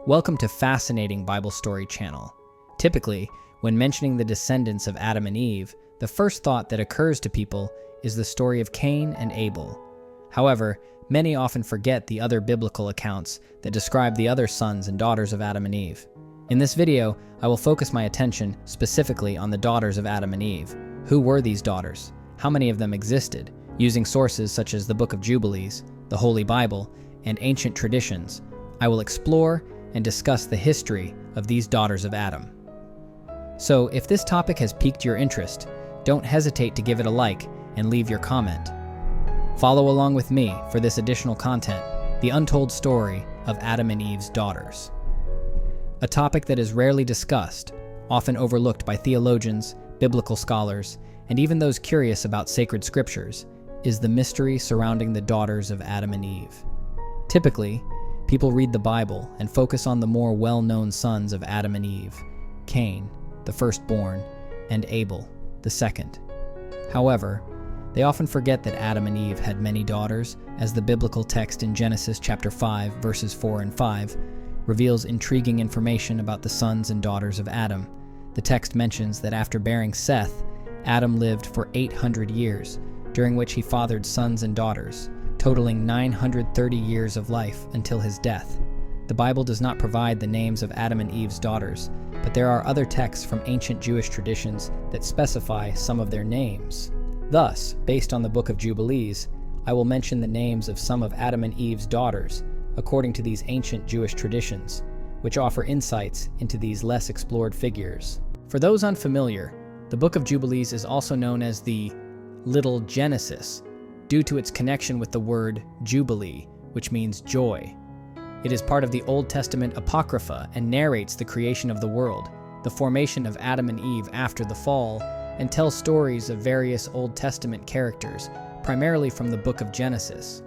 Welcome to Fascinating Bible Story Channel. Typically, when mentioning the descendants of Adam and Eve, the first thought that occurs to people is the story of Cain and Abel. However, many often forget the other biblical accounts that describe the other sons and daughters of Adam and Eve. In this video, I will focus my attention specifically on the daughters of Adam and Eve. Who were these daughters? How many of them existed? Using sources such as the Book of Jubilees, the Holy Bible, and ancient traditions, I will explore and discuss the history of these daughters of Adam. So, if this topic has piqued your interest, don't hesitate to give it a like and leave your comment. Follow along with me for this additional content, the untold story of Adam and Eve's daughters. A topic that is rarely discussed, often overlooked by theologians, biblical scholars, and even those curious about sacred scriptures, is the mystery surrounding the daughters of Adam and Eve. Typically, people read the Bible and focus on the more well-known sons of Adam and Eve, Cain, the firstborn, and Abel, the second. However, they often forget that Adam and Eve had many daughters, as the biblical text in Genesis chapter 5, verses 4 and 5, reveals intriguing information about the sons and daughters of Adam. The text mentions that after bearing Seth, Adam lived for 800 years, during which he fathered sons and daughters, totaling 930 years of life until his death. The Bible does not provide the names of Adam and Eve's daughters, but there are other texts from ancient Jewish traditions that specify some of their names. Thus, based on the Book of Jubilees, I will mention the names of some of Adam and Eve's daughters, according to these ancient Jewish traditions, which offer insights into these less explored figures. For those unfamiliar, the Book of Jubilees is also known as the Little Genesis, due to its connection with the word Jubilee, which means joy. It is part of the Old Testament Apocrypha and narrates the creation of the world, the formation of Adam and Eve after the fall, and tells stories of various Old Testament characters, primarily from the Book of Genesis.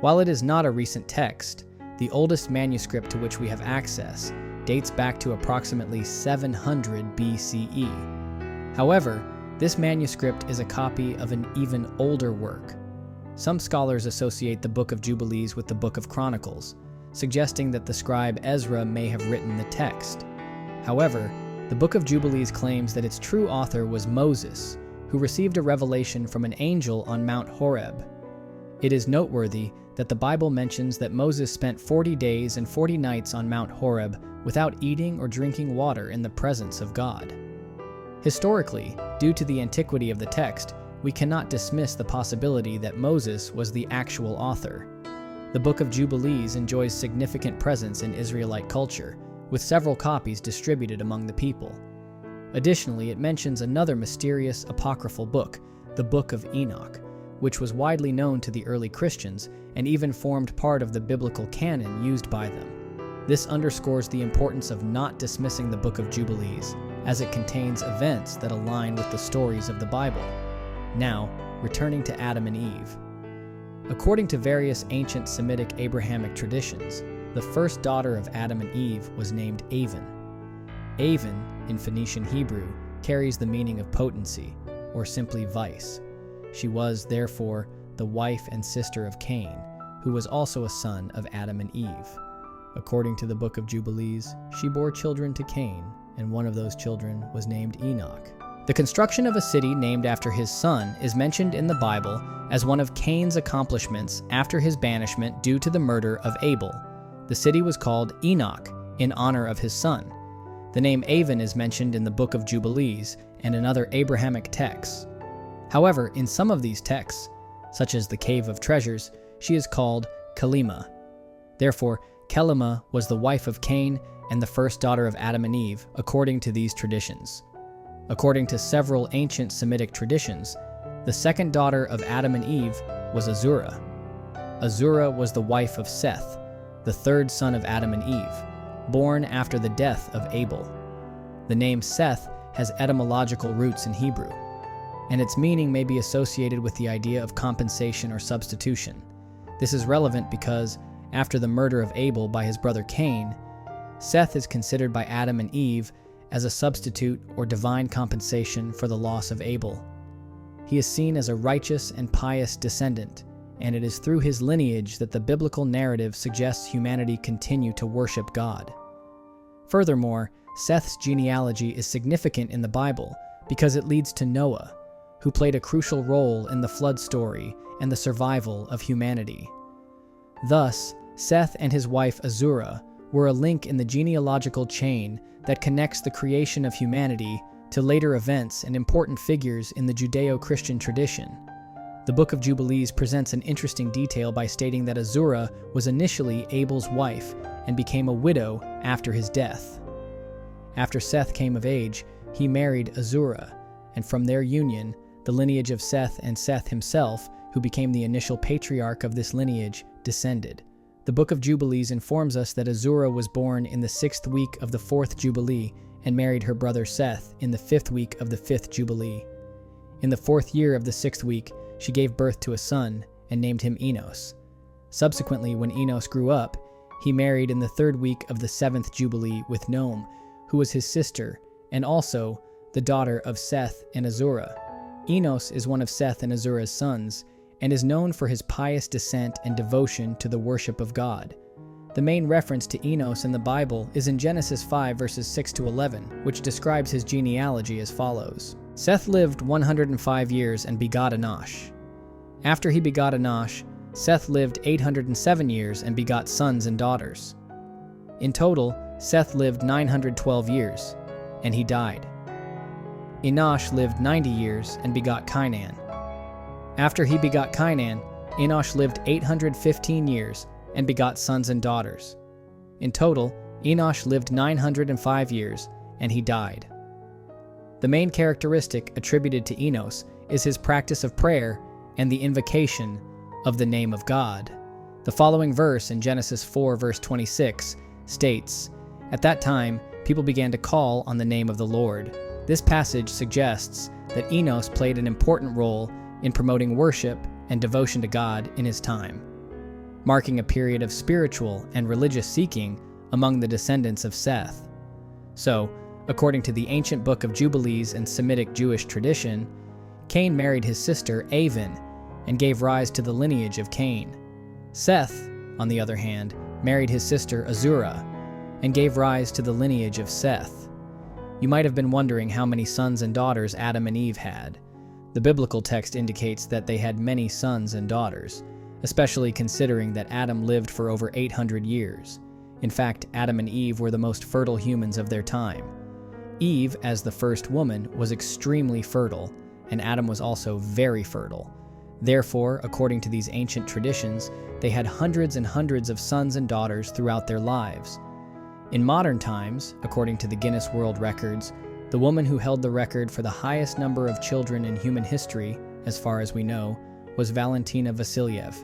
While it is not a recent text, the oldest manuscript to which we have access dates back to approximately 700 BCE. However, this manuscript is a copy of an even older work. Some scholars associate the Book of Jubilees with the Book of Chronicles, suggesting that the scribe Ezra may have written the text. However, the Book of Jubilees claims that its true author was Moses, who received a revelation from an angel on Mount Horeb. It is noteworthy that the Bible mentions that Moses spent 40 days and 40 nights on Mount Horeb without eating or drinking water in the presence of God. Historically, due to the antiquity of the text, we cannot dismiss the possibility that Moses was the actual author. The Book of Jubilees enjoys significant presence in Israelite culture, with several copies distributed among the people. Additionally, it mentions another mysterious apocryphal book, the Book of Enoch, which was widely known to the early Christians and even formed part of the biblical canon used by them. This underscores the importance of not dismissing the Book of Jubilees, as it contains events that align with the stories of the Bible. Now, returning to Adam and Eve. According to various ancient Semitic Abrahamic traditions, the first daughter of Adam and Eve was named Avan. Avan, in Phoenician Hebrew, carries the meaning of potency, or simply vice. She was, therefore, the wife and sister of Cain, who was also a son of Adam and Eve. According to the Book of Jubilees, she bore children to Cain, and one of those children was named Enoch. The construction of a city named after his son is mentioned in the Bible as one of Cain's accomplishments after his banishment due to the murder of Abel. The city was called Enoch in honor of his son. The name Avan is mentioned in the Book of Jubilees and in other Abrahamic texts. However, in some of these texts, such as the Cave of Treasures, she is called Kelima. Therefore, Kelima was the wife of Cain and the first daughter of Adam and Eve, according to these traditions. According to several ancient Semitic traditions, the second daughter of Adam and Eve was Azura. Azura was the wife of Seth, the third son of Adam and Eve, born after the death of Abel. The name Seth has etymological roots in Hebrew, and its meaning may be associated with the idea of compensation or substitution. This is relevant because, after the murder of Abel by his brother Cain, Seth is considered by Adam and Eve as a substitute or divine compensation for the loss of Abel. He is seen as a righteous and pious descendant, and it is through his lineage that the biblical narrative suggests humanity continue to worship God. Furthermore, Seth's genealogy is significant in the Bible because it leads to Noah, who played a crucial role in the flood story and the survival of humanity. Thus, Seth and his wife Azura were a link in the genealogical chain that connects the creation of humanity to later events and important figures in the Judeo-Christian tradition. The Book of Jubilees presents an interesting detail by stating that Azura was initially Abel's wife and became a widow after his death. After Seth came of age, he married Azura, and from their union, the lineage of Seth and Seth himself, who became the initial patriarch of this lineage, descended. The Book of Jubilees informs us that Azura was born in the 6th week of the 4th Jubilee and married her brother Seth in the 5th week of the 5th Jubilee. In the 4th year of the 6th week, she gave birth to a son and named him Enos. Subsequently, when Enos grew up, he married in the 3rd week of the 7th Jubilee with Nome, who was his sister and also the daughter of Seth and Azura. Enos is one of Seth and Azura's sons and is known for his pious descent and devotion to the worship of God. The main reference to Enos in the Bible is in Genesis 5 verses 6 to 11, which describes his genealogy as follows. Seth lived 105 years and begot Enoch. After he begot Enoch, Seth lived 807 years and begot sons and daughters. In total, Seth lived 912 years, and he died. Enoch lived 90 years and begot Cainan. After he begot Cainan, Enoch lived 815 years and begot sons and daughters. In total, Enoch lived 905 years, and he died. The main characteristic attributed to Enos is his practice of prayer and the invocation of the name of God. The following verse in Genesis 4 verse 26 states, "At that time, people began to call on the name of the Lord." This passage suggests that Enos played an important role in promoting worship and devotion to God in his time, marking a period of spiritual and religious seeking among the descendants of Seth. So, according to the ancient Book of Jubilees and Semitic Jewish tradition, Cain married his sister Avan and gave rise to the lineage of Cain. Seth, on the other hand, married his sister Azura and gave rise to the lineage of Seth. You might have been wondering how many sons and daughters Adam and Eve had. The biblical text indicates that they had many sons and daughters, especially considering that Adam lived for over 800 years. In fact, Adam and Eve were the most fertile humans of their time. Eve, as the first woman, was extremely fertile, and Adam was also very fertile. Therefore, according to these ancient traditions, they had hundreds and hundreds of sons and daughters throughout their lives. In modern times, according to the Guinness World Records, the woman who held the record for the highest number of children in human history, as far as we know, was Valentina Vasilyev.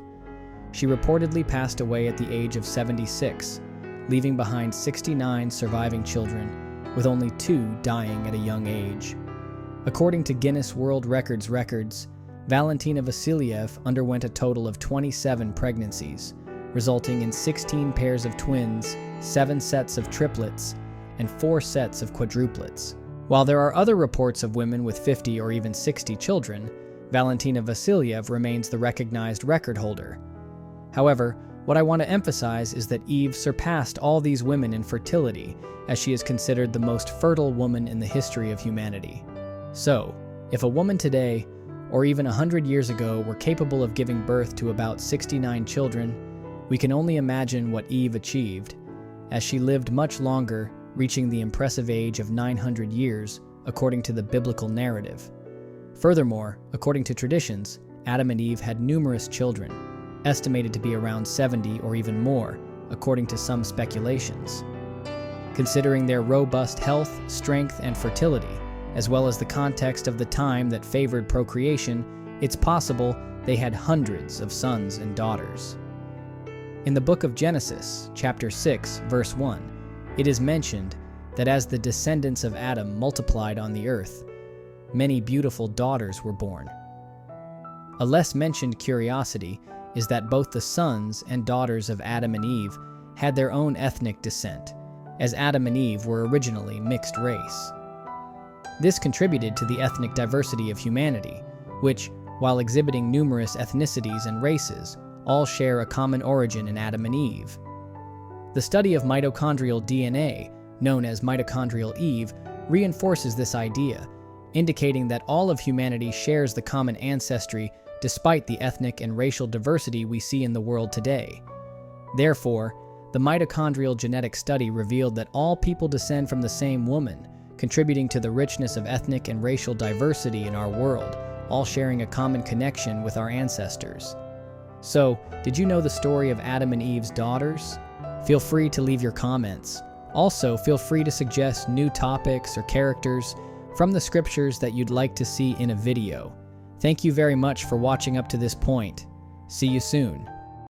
She reportedly passed away at the age of 76, leaving behind 69 surviving children, with only 2 dying at a young age. According to Guinness World Records records, Valentina Vasilyev underwent a total of 27 pregnancies, resulting in 16 pairs of twins, 7 sets of triplets, and 4 sets of quadruplets. While there are other reports of women with 50 or even 60 children, Valentina Vasilyev remains the recognized record holder. However, what I want to emphasize is that Eve surpassed all these women in fertility, as she is considered the most fertile woman in the history of humanity. So, if a woman today, or even 100 years ago, were capable of giving birth to about 69 children, we can only imagine what Eve achieved, as she lived much longer, reaching the impressive age of 900 years, according to the biblical narrative. Furthermore, according to traditions, Adam and Eve had numerous children, estimated to be around 70 or even more, according to some speculations. Considering their robust health, strength, and fertility, as well as the context of the time that favored procreation, it's possible they had hundreds of sons and daughters. In the book of Genesis, chapter 6, verse 1, it is mentioned that as the descendants of Adam multiplied on the earth, many beautiful daughters were born. A less mentioned curiosity is that both the sons and daughters of Adam and Eve had their own ethnic descent, as Adam and Eve were originally mixed race. This contributed to the ethnic diversity of humanity, which, while exhibiting numerous ethnicities and races, all share a common origin in Adam and Eve. The study of mitochondrial DNA known as mitochondrial Eve, reinforces this idea, indicating that all of humanity shares the common ancestry despite the ethnic and racial diversity we see in the world today. Therefore, the mitochondrial genetic study revealed that all people descend from the same woman, contributing to the richness of ethnic and racial diversity in our world, all sharing a common connection with our ancestors. So, did you know the story of Adam and Eve's daughters? Feel free to leave your comments. Also, feel free to suggest new topics or characters from the scriptures that you'd like to see in a video. Thank you very much for watching up to this point. See you soon.